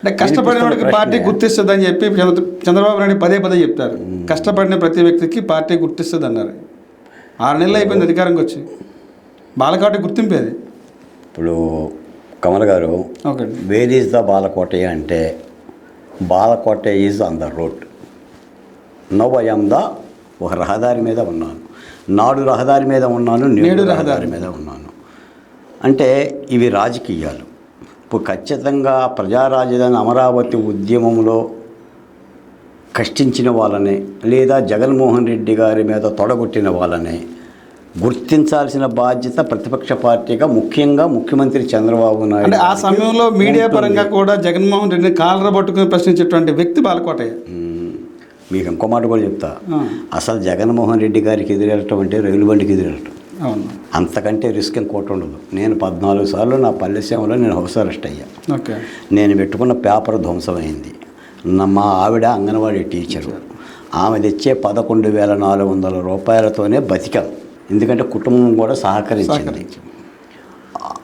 అంటే కష్టపడిన వాడికి పార్టీ గుర్తిస్తుందని చెప్పి చంద్రబాబు నాయుడు పదే పదే చెప్తారు. కష్టపడిన ప్రతి వ్యక్తికి పార్టీ గుర్తిస్తుంది అన్నారు. 6 నెలలు అయిపోయింది అధికారంకి వచ్చి. బాలకోట గుర్తింపేది. ఇప్పుడు కమల్ గారు వేర్ ఈజ్ ద బాలకోట అంటే బాలకోట is on the road. Now I am the ఒక రహదారి మీద ఉన్నాను. నాడు రహదారి మీద ఉన్నాను, నేడు రహదారి మీద ఉన్నాను. అంటే ఇవి రాజకీయాలు. ఇప్పుడు ఖచ్చితంగా ప్రజా రాజధాని అమరావతి ఉద్యమంలో కష్టించిన వాళ్ళని లేదా జగన్మోహన్ రెడ్డి గారి మీద తొడగొట్టిన వాళ్ళని గుర్తించాల్సిన బాధ్యత ప్రతిపక్ష పార్టీగా ముఖ్యంగా ముఖ్యమంత్రి చంద్రబాబు నాయుడు. అంటే ఆ సమయంలో మీడియా పరంగా కూడా జగన్మోహన్ రెడ్డిని కాలర పట్టుకుని ప్రశ్నించేటువంటి వ్యక్తి బాలకోటయ్య. మీకు ఇంకో మాట కూడా చెప్తా. అసలు జగన్మోహన్ రెడ్డి గారికి ఎదురెళ్ళటం అంటే రైలు బండికి ఎదురెళ్ళటం. అంతకంటే రిస్క్ ఇంకోటి ఉండదు. నేను 14 సార్లు నా పల్లె సేవలో నేను హౌస్ అరెస్ట్ అయ్యా. నేను పెట్టుకున్న పేపర్ ధ్వంసమైంది. మా ఆవిడ అంగన్వాడీ టీచరు. ఆమె తెచ్చే 11,400 రూపాయలతోనే బతికాం. ఎందుకంటే కుటుంబం కూడా సహకరించింది.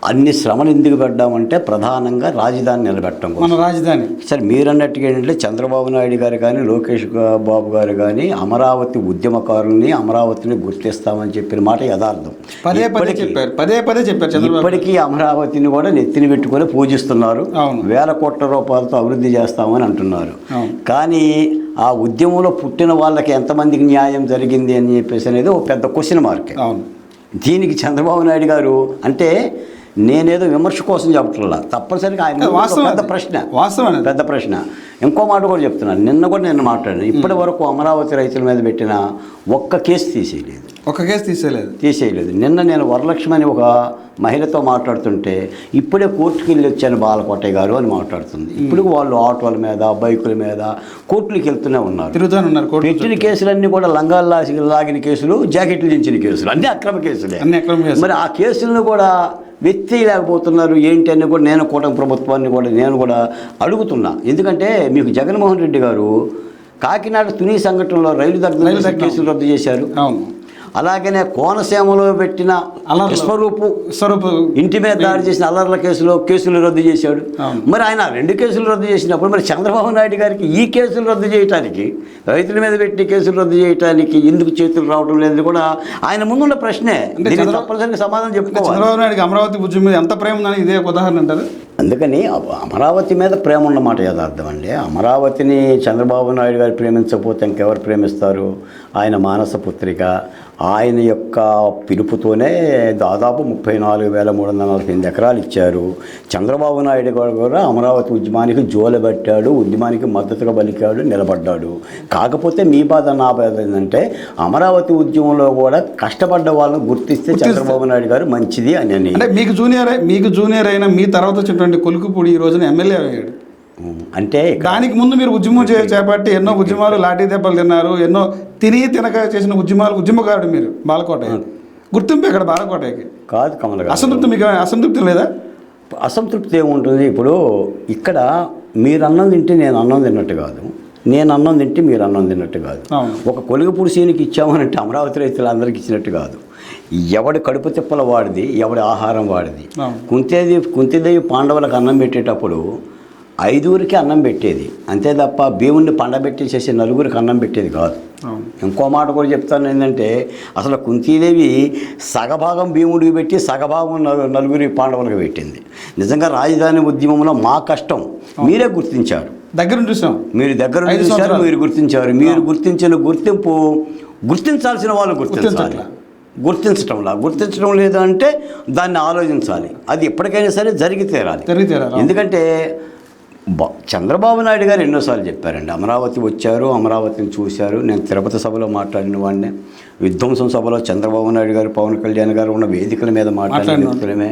అన్ని శ్రమలు ఎందుకు పెట్టామంటే ప్రధానంగా రాజధాని నిలబెట్టడం కోసం. మన రాజధాని సరే మీరు అన్నట్టుగా ఏంటంటే చంద్రబాబు నాయుడు గారు కానీ లోకేష్ బాబు గారు కానీ అమరావతి ఉద్యమకారుల్ని అమరావతిని గుర్తిస్తామని చెప్పిన మాట యథార్థం. పదే పదే చెప్పారు. ఇప్పటికీ అమరావతిని కూడా నెత్తిని పెట్టుకొని పూజిస్తున్నారు. 1,000 కోట్ల రూపాయలతో అభివృద్ధి చేస్తామని అంటున్నారు. కానీ ఆ ఉద్యమంలో పుట్టిన వాళ్ళకి ఎంతమందికి న్యాయం జరిగింది అని చెప్పేసి అనేది ఒక పెద్ద క్వశ్చన్ మార్క్. దీనికి చంద్రబాబు నాయుడు గారు అంటే నేనేదో విమర్శ కోసం చెప్పట్లా, తప్పనిసరిగా ఆయన పెద్ద ప్రశ్న. ఇంకో మాట కూడా చెప్తున్నాను. నిన్న కూడా నేను మాట్లాడాను. ఇప్పటి వరకు అమరావతి రైతుల మీద పెట్టిన ఒక్క కేసు తీసేయలేదు. నిన్న నేను వరలక్ష్మి అని ఒక మహిళతో మాట్లాడుతుంటే ఇప్పుడే కోర్టుకి వెళ్ళి వచ్చాను బాలకోటయ్య గారు అని మాట్లాడుతుంది. ఇప్పుడు వాళ్ళు ఆటోల మీద బైకుల మీద కోర్టులకు వెళ్తూనే ఉన్నారు. పెట్టిన కేసులన్నీ కూడా లంగాలు లాగిన కేసులు, జాకెట్లు దించిన కేసులు, అన్ని అక్రమ కేసులే. మరి ఆ కేసులను కూడా లేకపోతున్నారు ఏంటి అని కూడా నేను కూటమి ప్రభుత్వాన్ని కూడా నేను కూడా అడుగుతున్నా. ఎందుకంటే మీకు జగన్మోహన్ రెడ్డి గారు కాకినాడ తుని సంఘటనలో రైలు దగ్గర కేసులు రద్దు చేశారు. అలాగనే కోనసీమలో పెట్టిన స్వరూపు ఇంటి మీద దాడి చేసిన అల్లర్ల కేసులు రద్దు చేశాడు. మరి ఆయన 2 కేసులు రద్దు చేసినప్పుడు మరి చంద్రబాబు నాయుడు గారికి ఈ కేసులు రద్దు చేయడానికి, రైతుల మీద పెట్టి కేసులు రద్దు చేయడానికి ఎందుకు చేతులు రావడం లేదు కూడా ఆయన ముందున్న ప్రశ్నే. తప్పనిసరిగా సమాధానం చెప్పుకోవాలి. చంద్రబాబు నాయుడుకి అమరావతి ఉద్యమం మీద ఎంత ప్రేమ ఉందని ఇదే ఉదాహరణ అంటారు. అందుకని అమరావతి మీద ప్రేమ ఉన్నమాట యథార్థం అండి. అమరావతిని చంద్రబాబు నాయుడు గారు ప్రేమించకపోతే ఇంకెవరు ప్రేమిస్తారు? ఆయన మానస పుత్రిక. ఆయన యొక్క పిలుపుతోనే దాదాపు 34,348 ఎకరాలు ఇచ్చారు. చంద్రబాబు నాయుడు గారు కూడా అమరావతి ఉద్యమానికి జోలబెట్టాడు, ఉద్యమానికి మద్దతుగా పలికాడు, నిలబడ్డాడు. కాకపోతే మీ బాధ నా బాధ ఏంటంటే అమరావతి ఉద్యమంలో కూడా కష్టపడ్డ వాళ్ళని గుర్తిస్తే చంద్రబాబు నాయుడు గారు మంచిది అని. అంటే మీకు జూనియర్ అయిన మీ తర్వాత వచ్చినటువంటి కొలుకుపూడి ఈ రోజున ఎమ్మెల్యే అయ్యాడు. అంటే దానికి ముందు మీరు ఉద్యమం చేపట్టి ఎన్నో ఉద్యమాలు లాఠీ దెబ్బలు తిన్నారు, ఎన్నో తినక చేసిన ఉద్యమకారుడు మీరు. బాలకోటయ్య గుర్తింపు ఇక్కడ బాలకోటయ్యకి కాదు. కమల్ గారు అసంతృప్తి లేదా? అసంతృప్తి ఏముంటుంది? ఇప్పుడు ఇక్కడ మీరు అన్నం తింటే నేను అన్నం తిన్నట్టు కాదు, నేను అన్నం తింటే మీరు అన్నం తిన్నట్టు కాదు. ఒక కొలుగుపూడి సీనికి ఇచ్చామనంటే అమరావతి రైతులందరికీ ఇచ్చినట్టు కాదు. ఎవడి కడుపు తిప్పల వాడిది, ఎవడి ఆహారం వాడిది. కుంతిదేవి పాండవులకు అన్నం పెట్టేటప్పుడు 5ఊరికి అన్నం పెట్టేది అంతే తప్ప భీముడిని పండబెట్టేసేసి 4ఊరికి అన్నం పెట్టేది కాదు. ఇంకో మాట కూడా చెప్తాను ఏంటంటే అసలు కుంతీదేవి సగభాగం భీముడికి పెట్టి సగభాగం 4 పాండవులకు పెట్టింది. నిజంగా రాజధాని ఉద్యమంలో మా కష్టం మీరే గుర్తించారు, మీరు దగ్గర చూశారు, మీరు గుర్తించారు. మీరు గుర్తించిన గుర్తింపు గుర్తించాల్సిన వాళ్ళు గుర్తించడం లేదంటే దాన్ని ఆలోచించాలి. అది ఎప్పటికైనా సరే జరిగి తీరాలి. ఎందుకంటే చంద్రబాబు నాయుడు గారు ఎన్నోసార్లు చెప్పారండి, అమరావతి వచ్చారు, అమరావతిని చూశారు. నేను తిరుపతి సభలో మాట్లాడిన వాడినే, విధ్వంసం సభలో చంద్రబాబు నాయుడు గారు, పవన్ కళ్యాణ్ గారు ఉన్న వేదికల మీద మాట్లాడిన వ్యక్తులమే.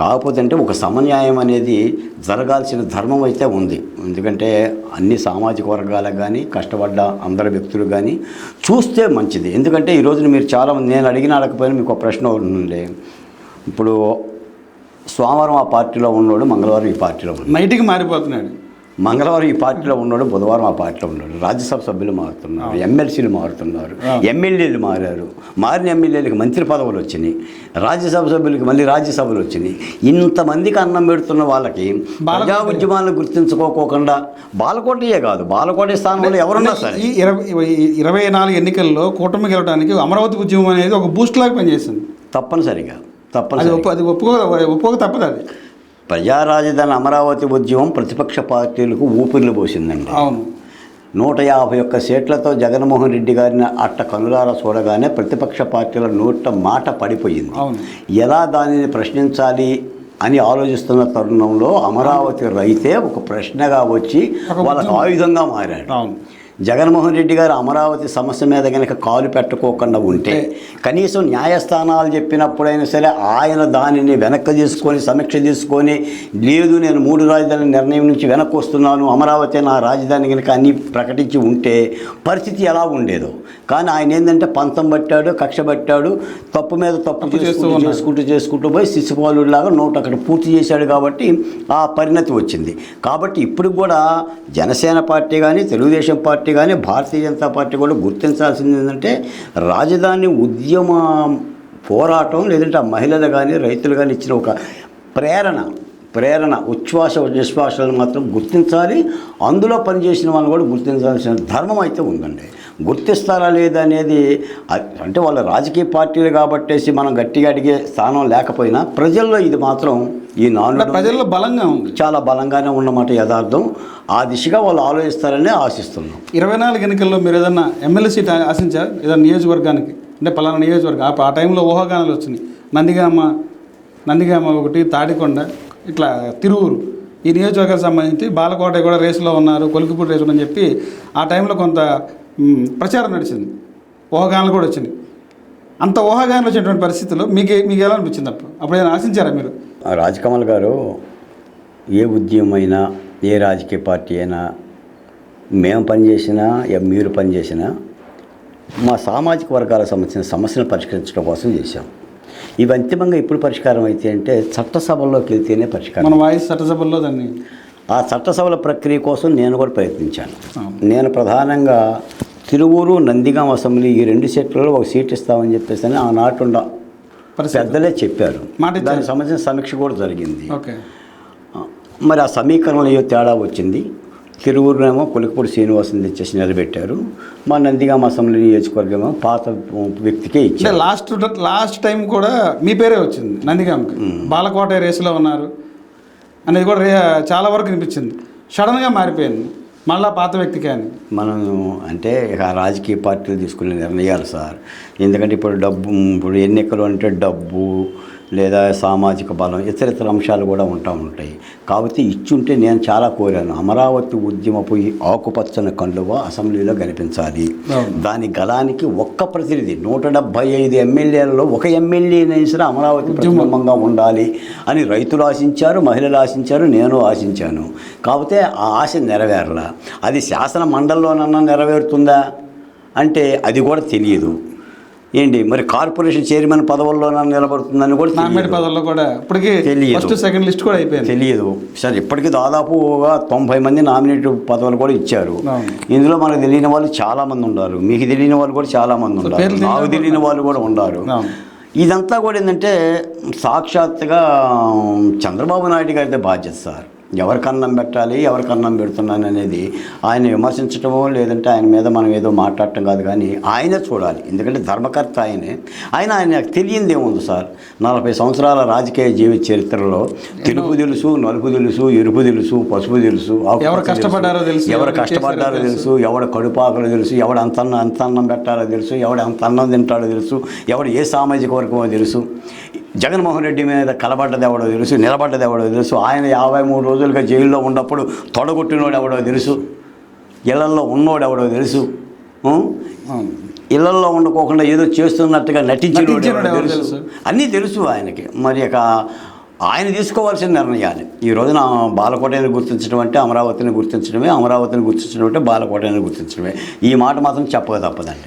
కాకపోతే అంటే ఒక సమన్యాయం అనేది జరగాల్సిన ధర్మం అయితే ఉంది. ఎందుకంటే అన్ని సామాజిక వర్గాలకు కానీ కష్టపడ్డ అందరి వ్యక్తులు కానీ చూస్తే మంచిది. ఎందుకంటే ఈ రోజున మీరు చాలామంది, నేను అడగకపోయినా మీకు ఒక ప్రశ్న ఉండే. ఇప్పుడు సోమవారం ఆ పార్టీలో ఉన్నాడు, మంగళవారం ఈ పార్టీలో ఉన్నాడు, నైట్కి మారిపోతున్నాడు. మంగళవారం ఈ పార్టీలో ఉన్నాడు, బుధవారం ఆ పార్టీలో ఉన్నాడు. రాజ్యసభ సభ్యులు మారుతున్నారు, ఎమ్మెల్సీలు మారుతున్నారు, ఎమ్మెల్యేలు మారారు. మారిన ఎమ్మెల్యేలకు మంత్రి పదవులు వచ్చినాయి, రాజ్యసభ సభ్యులకి మళ్ళీ రాజ్యసభలు వచ్చినాయి. ఇంతమందికి అన్నం పెడుతున్న వాళ్ళకి ప్రజా ఉద్యమాలను గుర్తించుకోకుండా బాలకోటయే కాదు, బాలకోట స్థానంలో ఎవరున్నా సరే ఈ 24 ఎన్నికల్లో కూటమి గెలవడానికి అమరావతి ఉద్యమం అనేది ఒక బూస్ట్ లాగా పనిచేసింది. తప్పనిసరిగా అది ఒప్పుకోక తప్పదు. అది ప్రజా రాజధాని అమరావతి ఉద్యమం ప్రతిపక్ష పార్టీలకు ఊపిరిలు పోసిందండి. అవును, 151 సీట్లతో జగన్మోహన్ రెడ్డి గారిని అట్ట కనులారా చూడగానే ప్రతిపక్ష పార్టీల నోట మాట పడిపోయింది. ఎలా దానిని ప్రశ్నించాలి అని ఆలోచిస్తున్న తరుణంలో అమరావతి రైతే ఒక ప్రశ్నగా వచ్చి వాళ్ళకు ఆయుధంగా మారాడు. జగన్మోహన్ రెడ్డి గారు అమరావతి సమస్య మీద కనుక కాలు పెట్టుకోకుండా ఉంటే కనీసం న్యాయస్థానాలు చెప్పినప్పుడైనా సరే ఆయన దానిని వెనక్కి తీసుకొని సమీక్ష తీసుకొని, లేదు నేను 3 రాజధానుల నిర్ణయం నుంచి వెనక్కి వస్తున్నాను, అమరావతి నా రాజధాని కనుక అన్నీ ప్రకటించి ఉంటే పరిస్థితి ఎలా ఉండేదో. కానీ ఆయన ఏంటంటే పంతం పట్టాడు, కక్ష పట్టాడు, తప్పు మీద తప్పు చేసుకుంటూ పోయి శిశుపాలుడిలాగా నోటు అక్కడ పూర్తి చేశాడు. కాబట్టి ఆ పరిణతి వచ్చింది. కాబట్టి ఇప్పుడు కూడా జనసేన పార్టీ కానీ, తెలుగుదేశం పార్టీ కానీ, భారతీయ జనతా పార్టీ కూడా గుర్తించాల్సింది ఏంటంటే రాజధాని ఉద్యమ పోరాటం, లేదంటే ఆ మహిళలు కానీ రైతులు కానీ ఇచ్చిన ఒక ప్రేరణ ఉచ్ఛ్వాస నిశ్వాసాలను మాత్రం గుర్తించాలి. అందులో పనిచేసిన వాళ్ళని కూడా గుర్తించాల్సిన ధర్మం అయితే ఉందండి. గుర్తిస్తారా లేదా అనేది అంటే వాళ్ళ రాజకీయ పార్టీలు కాబట్టేసి మనం గట్టిగా అడిగే స్థానం లేకపోయినా ప్రజల్లో ఇది మాత్రం ఈ ప్రజల్లో బలంగా ఉంది, చాలా బలంగానే ఉన్నమాట యథార్థం. ఆ దిశగా వాళ్ళు ఆలోచిస్తారని ఆశిస్తున్నాం. 24 ఎన్నికల్లో మీరు ఏదన్నా ఎమ్మెల్యే సీట్ ఆశించారు ఏదైనా నియోజకవర్గానికి? అంటే పలానా నియోజకవర్గం ఆ టైంలో ఊహాగానాలు వచ్చినాయి. నందిగామ ఒకటి, తాడికొండ, ఇట్లా తిరువురు, ఈ నియోజకవర్గానికి సంబంధించి బాలకోట కూడా రేసులో ఉన్నారు, కొలికిపూడి రేసులో అని చెప్పి ఆ టైంలో కొంత ప్రచారం నడిచింది, ఊహాగానాలు కూడా వచ్చినాయి. అంత ఊహాగానాలు వచ్చినటువంటి పరిస్థితుల్లో మీకు ఎలా అనిపించింది? అప్పుడు ఏదైనా ఆశించారా మీరు? రాజకమల్ గారు ఏ ఉద్యమం అయినా, ఏ రాజకీయ పార్టీ అయినా, మేము పనిచేసినా మీరు పనిచేసినా మా సామాజిక వర్గాలకు సంబంధించిన సమస్యను పరిష్కరించడం కోసం చేశాం. ఇవి అంతిమంగా ఎప్పుడు పరిష్కారం అయితే అంటే చట్టసభల్లోకి వెళ్తేనే పరిష్కారం. మన వాయిస్ చట్టసభల్లో దాన్ని ఆ చట్టసభల ప్రక్రియ కోసం నేను కూడా ప్రయత్నించాను. నేను ప్రధానంగా తిరువూరు, నందిగాం అసెంబ్లీ ఈ 2 సీట్లలో ఒక సీట్ ఇస్తామని చెప్పేసి అని ఆనాటుండ పెద్దలే చెప్పారు. దానికి సంబంధించిన సమీక్ష కూడా జరిగింది. మరి ఆ సమీకరణలో ఏ తేడా వచ్చింది. తిరువూరునేమో కొలికిపూడి శ్రీనివాసుని తెచ్చేసి నిలబెట్టారు, మా నందిగామ అసెంబ్లీ నియోజకవర్గమేమో పాత వ్యక్తికే ఇచ్చారు. లాస్ట్ టైం కూడా మీ పేరే వచ్చింది నందిగామకి, బాలకోట రేసులో ఉన్నారు అనేది కూడా చాలా వరకు అనిపించింది. సడన్గా మారిపోయింది మళ్ళా పాత వ్యక్తికే అని. మనం అంటే ఇక రాజకీయ పార్టీలు తీసుకునే నిర్ణయాలు సార్. ఎందుకంటే ఇప్పుడు ఎన్నికలు అంటే డబ్బు లేదా సామాజిక బలం, ఇతర అంశాలు కూడా ఉంటాయి. కాబట్టి ఇచ్చుంటే నేను చాలా కోరాను, అమరావతి ఉద్యమపు ఈ ఆకుపచ్చని కండువ అసెంబ్లీలో కనిపించాలి. దాని గలానికి ఒక్క ప్రతినిధి 175 ఎమ్మెల్యేలలో ఒక ఎమ్మెల్యేనైనా సరే అమరావతి ప్రతిబింబంగా ఉండాలి అని రైతులు ఆశించారు, మహిళలు ఆశించారు, నేను ఆశించాను. కాకపోతే ఆ ఆశ నెరవేరలా. అది శాసన మండలిలోనన్నా నెరవేరుతుందా అంటే అది కూడా తెలియదు. ఏంటి మరి కార్పొరేషన్ చైర్మన్ పదవుల్లోనన్నా నిలబడుతుందని కూడా పదవుల్లో కూడా ఇప్పటికీ తెలియదు. సెకండ్ లిస్ట్ కూడా అయిపోయింది, తెలియదు సార్. ఇప్పటికీ దాదాపు 90 మంది నామినేట్ పదవులు కూడా ఇచ్చారు. ఇందులో మనకు తెలియని వాళ్ళు చాలామంది ఉన్నారు, మీకు తెలియని వాళ్ళు కూడా చాలామంది ఉన్నారు, నాకు తెలియని వాళ్ళు కూడా ఉన్నారు. ఇదంతా కూడా ఏంటంటే సాక్షాత్తుగా చంద్రబాబు నాయుడు గారిదే బాధ్యత సార్. ఎవరికి అన్నం పెట్టాలి, ఎవరికి అన్నం పెడుతున్నాను అనేది ఆయన విమర్శించడమో లేదంటే ఆయన మీద మనం ఏదో మాట్లాడటం కాదు, కానీ ఆయనే చూడాలి. ఎందుకంటే ధర్మకర్త ఆయనకు తెలియంది ఏముంది సార్. 40 సంవత్సరాల రాజకీయ జీవిత చరిత్రలో తెలుపు తెలుసు, నలుపు తెలుసు, ఎరుపు తెలుసు, పసుపు తెలుసు, ఎవరు కష్టపడ్డారో తెలుసు, ఎవడ కడుపాకలో తెలుసు, ఎవడ అంత అన్నం పెట్టాలో తెలుసు, ఎవడ అంత అన్నం తింటాడో తెలుసు, ఎవడు ఏ సామాజిక వర్గమో తెలుసు. జగన్మోహన్ రెడ్డి మీద కలబడ్డది ఎవడో తెలుసు, నిలబడ్డది ఎవడో తెలుసు. ఆయన 53 రోజులుగా జైల్లో ఉన్నప్పుడు తొడగొట్టినోడు ఎవడో తెలుసు, ఇళ్లల్లో ఉన్నోడు ఎవడో తెలుసు, ఇళ్లల్లో ఉండకోకుండా ఏదో చేస్తున్నట్టుగా నటించినోడు ఎవడో తెలుసు. అన్నీ తెలుసు ఆయనకి. మరి ఆయన తీసుకోవాల్సిన నిర్ణయాలు ఈ రోజున బాలకోటని గుర్తించడం అంటే అమరావతిని గుర్తించడమే, అమరావతిని గుర్తించడం అంటే బాలకోటని గుర్తించడమే. ఈ మాట మాత్రం చెప్పక తప్పదండి.